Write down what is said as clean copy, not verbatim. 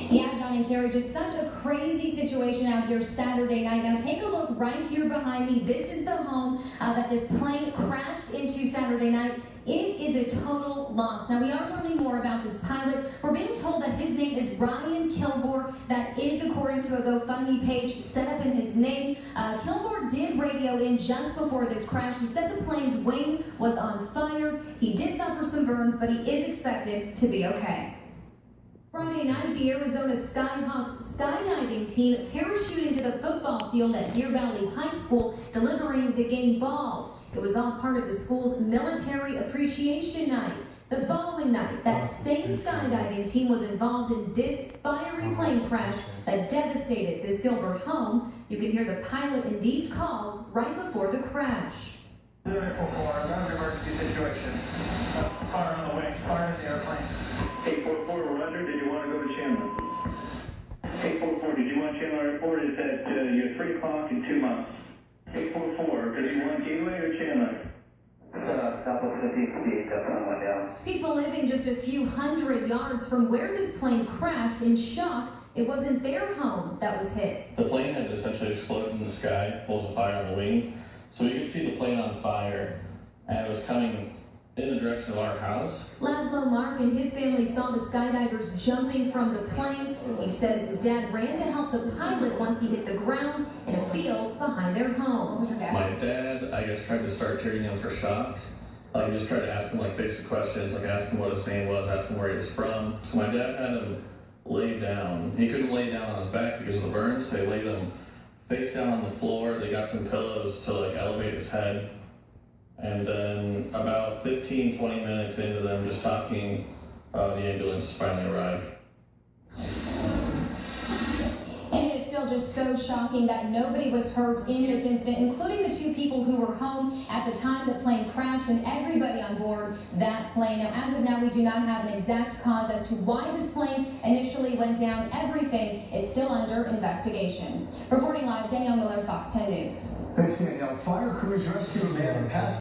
Yeah, John and Carrie, just such a crazy situation out here Saturday night. Now take a look right here behind me. This is the home that this plane crashed into Saturday night. It is a total loss. Now we are learning more about this pilot. We're being told that his name is Ryan Kilgore. That is according to a GoFundMe page set up in his name. Kilgore did radio in just before this crash. He said the plane's wing was on fire. He did suffer some burns, but he is expected to be okay. Friday night, the Arizona Skyhawks skydiving team parachuted into the football field at Deer Valley High School, delivering the game ball. It was all part of the school's military appreciation night. The following night, that same skydiving team was involved in this fiery plane crash that devastated this Gilbert home. You can hear the pilot in these calls right before the crash. 844, emergency situation. Fire on the wing, fire in the airplane. 844, we're under. Did you want to go to Chandler? 844, did you want Chandler Airport? It's at your 3 o'clock in 2 months. 844, did you want Gateway or Chandler? Southwest 15th speed, definitely went down. People living just a few hundred yards from where this plane crashed in shock. It wasn't their home that was hit. The plane had essentially exploded in the sky, pulls a fire on the wing. So we could see the plane on fire, and it was coming in the direction of our house. Laszlo Mark and his family saw the skydivers jumping from the plane. He says his dad ran to help the pilot once he hit the ground in a field behind their home. My dad, I guess, tried to start treating him for shock. He just tried to ask him basic questions, ask him what his name was, ask him where he was from. So my dad had him lay down. He couldn't lay down on his back because of the burns. So they laid him face down on the floor. They got some pillows to elevate his head. And then about 15-20 minutes into them just talking, the ambulance finally arrived. And it is still just so shocking that nobody was hurt in this incident, including the 2 people who were home at the time the plane crashed and everybody on board that plane. Now, as of now, we do not have an exact cause as to why this plane initially went down. Everything is still under investigation. Reporting live, Danielle Miller, Fox 10 News. Thanks, Danielle. Fire crews rescue a man who passed